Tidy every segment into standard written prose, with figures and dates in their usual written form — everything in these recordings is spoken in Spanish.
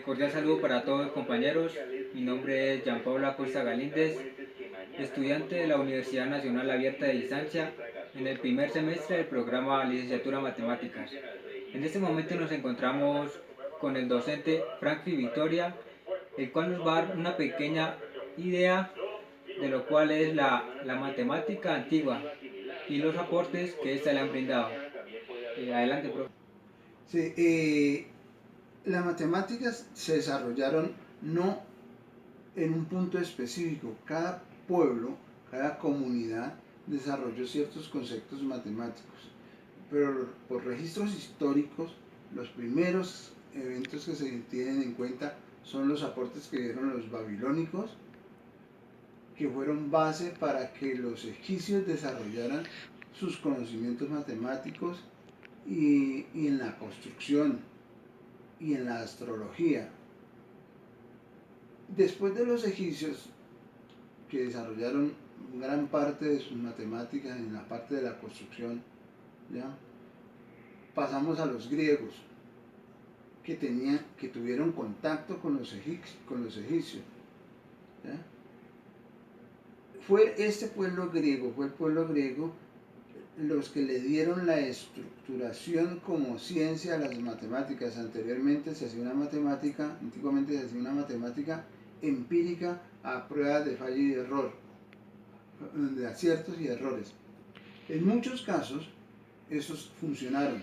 Cordial saludo para todos los compañeros. Mi nombre es Jean Pablo Acosta Galíndez, estudiante de la Universidad Nacional Abierta de Distancia en el primer semestre del programa Licenciatura Matemáticas. En este momento nos encontramos con el docente Franklin Victoria, el cual nos va a dar una pequeña idea de lo cual es la matemática antigua y los aportes que ésta le han brindado. Adelante, profe. Sí, las matemáticas se desarrollaron no en un punto específico. Cada pueblo, cada comunidad desarrolló ciertos conceptos matemáticos. Pero por registros históricos, los primeros eventos que se tienen en cuenta son los aportes que dieron los babilónicos, que fueron base para que los egipcios desarrollaran sus conocimientos matemáticos y en la construcción y en la astrología. Después de los egipcios, que desarrollaron gran parte de sus matemáticas en la parte de la construcción, ¿ya? Pasamos a los griegos, que tuvieron contacto con los egipcios. ¿Ya? Fue el pueblo griego los que le dieron la estructuración como ciencia a las matemáticas. Anteriormente antiguamente se hacía una matemática empírica a prueba de fallo y error, de aciertos y errores. En muchos casos, esos funcionaron,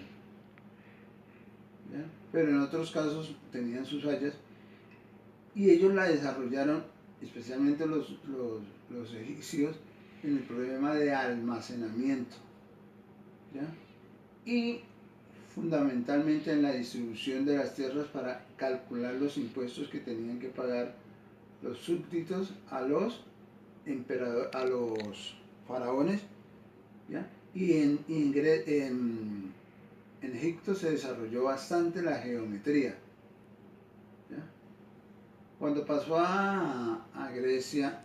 ¿ya? Pero en otros casos tenían sus fallas y ellos la desarrollaron, especialmente los egipcios, en el problema de almacenamiento, ¿ya? Y fundamentalmente en la distribución de las tierras para calcular los impuestos que tenían que pagar los súbditos a los faraones, ¿ya? Y en Egipto se desarrolló bastante la geometría, ¿ya? Cuando pasó a Grecia,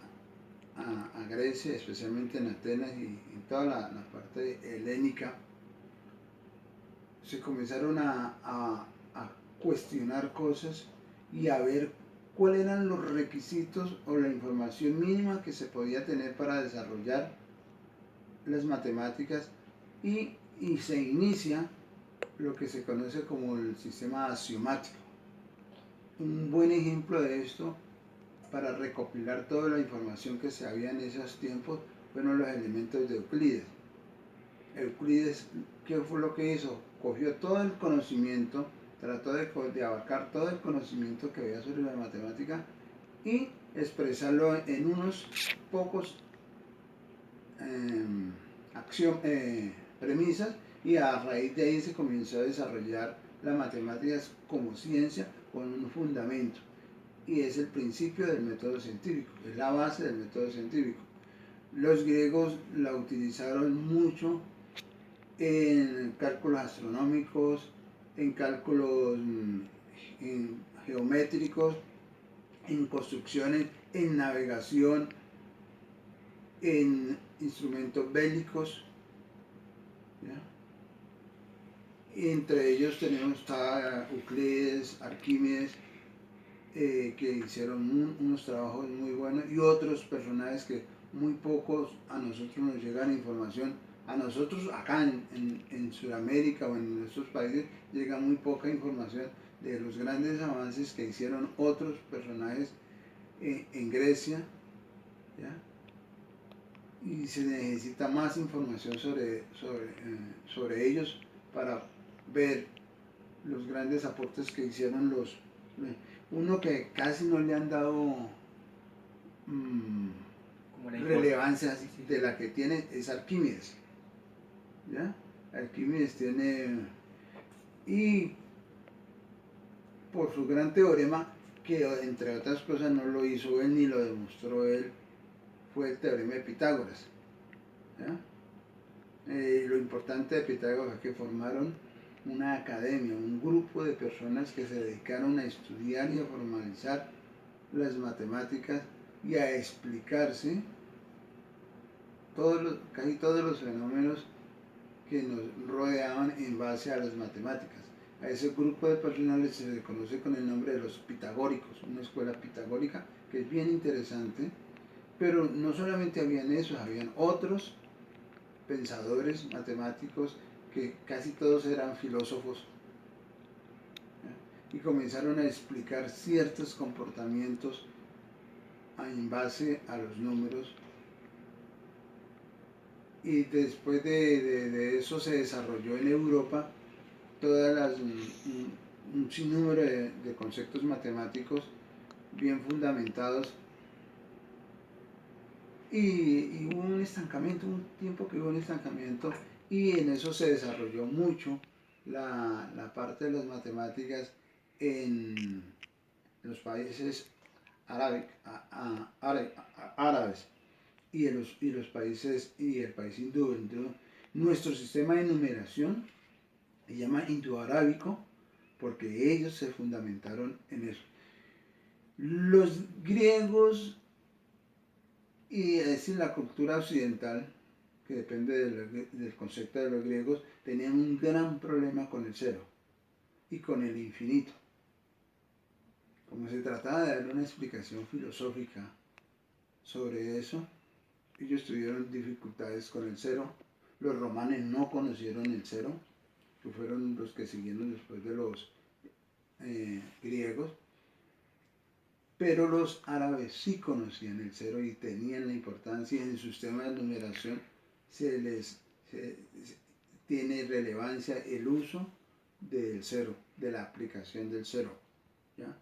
a Grecia, especialmente en Atenas y en toda la parte helénica, se comenzaron a cuestionar cosas y a ver cuáles eran los requisitos o la información mínima que se podía tener para desarrollar las matemáticas y se inicia lo que se conoce como el sistema axiomático. Un buen ejemplo de esto, para recopilar toda la información que se había en esos tiempos, fueron los elementos de Euclides. Euclides, ¿qué fue lo que hizo? Cogió todo el conocimiento, trató de abarcar todo el conocimiento que había sobre la matemática y expresarlo en unos pocos premisas, y a raíz de ahí se comenzó a desarrollar las matemáticas como ciencia con un fundamento, y es el principio del método científico, es la base del método científico. Los griegos la utilizaron mucho en cálculos astronómicos, en cálculos geométricos, en construcciones, en navegación, en instrumentos bélicos, ¿ya? Entre ellos tenemos a Euclides, Arquímedes, que hicieron unos trabajos muy buenos, y otros personajes que muy pocos a nosotros nos llegan información. A nosotros acá en Sudamérica o en nuestros países llega muy poca información de los grandes avances que hicieron otros personajes en Grecia, ¿ya? Y se necesita más información sobre ellos para ver los grandes aportes que hicieron uno que casi no le han dado relevancia de la que tiene, es Arquímedes, ¿ya? Arquímedes tiene, y por su gran teorema, que entre otras cosas no lo hizo él ni lo demostró él, fue el teorema de Pitágoras, ¿ya? Lo importante de Pitágoras es que formaron una academia, un grupo de personas que se dedicaron a estudiar y a formalizar las matemáticas y a explicarse casi todos los fenómenos que nos rodeaban en base a las matemáticas. A ese grupo de personas se le conoce con el nombre de los pitagóricos, una escuela pitagórica que es bien interesante, pero no solamente habían esos, habían otros pensadores matemáticos que casi todos eran filósofos, ¿ya? Y comenzaron a explicar ciertos comportamientos en base a los números, y después de eso se desarrolló en Europa todas un sinnúmero de conceptos matemáticos bien fundamentados, y hubo un estancamiento, un tiempo que hubo un estancamiento, y en eso se desarrolló mucho la parte de las matemáticas en los países árabes y los países y el país hindú. Entonces, nuestro sistema de numeración se llama indoarábico porque ellos se fundamentaron en eso. Los griegos, y es decir, la cultura occidental, que depende del concepto de los griegos, tenían un gran problema con el cero y con el infinito. Como se trataba de dar una explicación filosófica sobre eso, ellos tuvieron dificultades con el cero. Los romanos no conocieron el cero, que fueron los que siguieron después de los griegos, pero los árabes sí conocían el cero y tenían la importancia, y en su sistema de numeración tiene relevancia el uso del cero, de la aplicación del cero, ¿ya?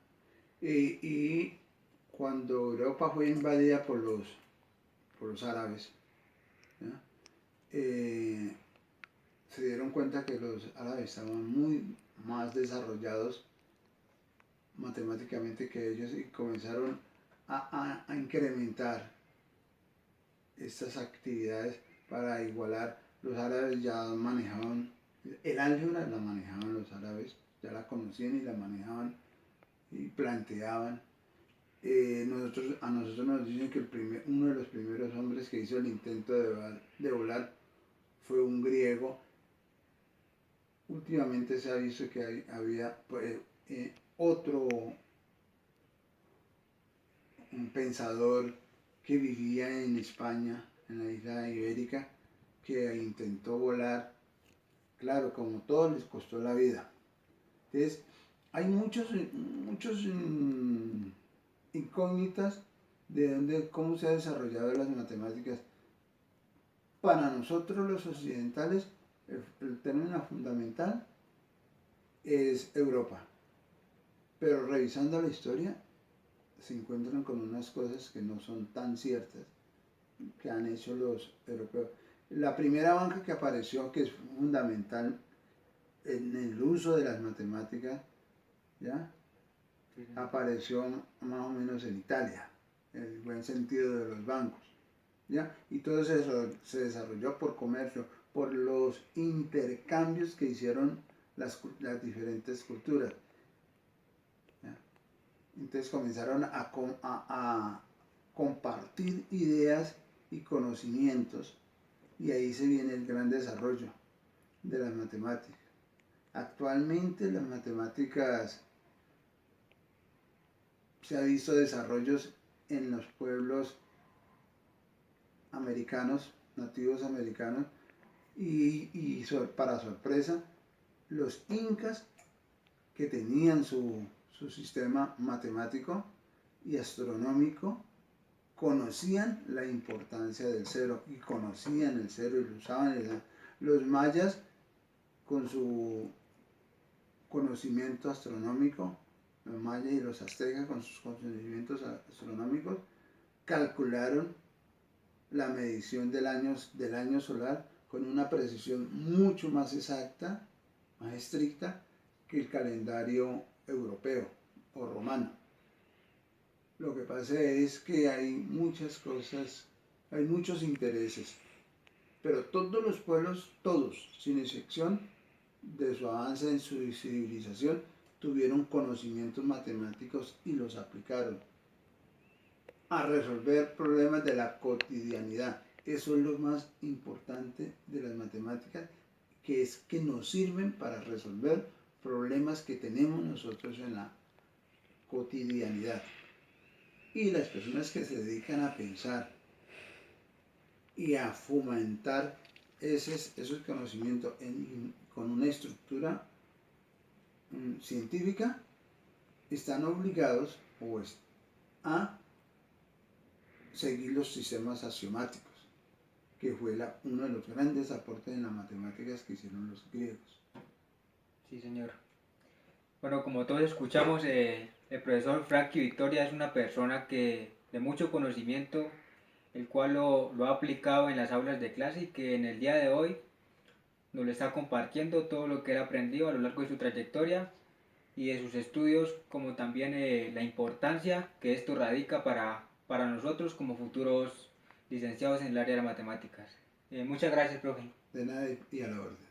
Y cuando Europa fue invadida por los árabes, ¿ya? Se dieron cuenta que los árabes estaban muy más desarrollados matemáticamente que ellos, y comenzaron a incrementar estas actividades para igualar. Los árabes ya manejaban el álgebra, la manejaban los árabes, ya la conocían y la manejaban y planteaban. A nosotros nos dicen que uno de los primeros hombres que hizo el intento de volar fue un griego. Últimamente se ha visto que había otro un pensador que vivía en España, en la isla ibérica, que intentó volar. Claro, como todo les costó la vida. Entonces, hay muchos incógnitas de cómo se han desarrollado las matemáticas. Para nosotros los occidentales, el término fundamental es Europa. Pero revisando la historia, se encuentran con unas cosas que no son tan ciertas que han hecho los europeos. La primera banca que apareció, que es fundamental en el uso de las matemáticas, ¿ya? Apareció más o menos en Italia, en el buen sentido de los bancos, ¿ya? Y todo se desarrolló por comercio, por los intercambios que hicieron las diferentes culturas, ¿ya? Entonces comenzaron a compartir ideas y conocimientos, y ahí se viene el gran desarrollo de las matemáticas. Actualmente las matemáticas, se ha visto desarrollos en los pueblos americanos, nativos americanos, y para sorpresa, los incas, que tenían su sistema matemático y astronómico, conocían la importancia del cero, y conocían el cero y lo usaban. Los mayas, con su conocimiento astronómico, los mayas y los aztecas con sus conocimientos astronómicos, calcularon la medición del año solar con una precisión mucho más exacta, más estricta, que el calendario europeo o romano. Lo que pasa es que hay muchas cosas, hay muchos intereses, pero todos los pueblos, todos, sin excepción, de su avance en su civilización, tuvieron conocimientos matemáticos y los aplicaron a resolver problemas de la cotidianidad. Eso es lo más importante de las matemáticas, que es que nos sirven para resolver problemas que tenemos nosotros en la cotidianidad. Y las personas que se dedican a pensar y a fomentar esos conocimientos con una estructura científica están obligados a seguir los sistemas axiomáticos, que fue uno de los grandes aportes en las matemáticas que hicieron los griegos. Sí, señor. Bueno, como todos escuchamos, el profesor Frankie Victoria es una persona de mucho conocimiento, el cual lo ha aplicado en las aulas de clase y que en el día de hoy nos lo está compartiendo todo lo que él ha aprendido a lo largo de su trayectoria y de sus estudios, como también la importancia que esto radica para nosotros como futuros licenciados en el área de las matemáticas. Muchas gracias, profe. De nada y a la orden.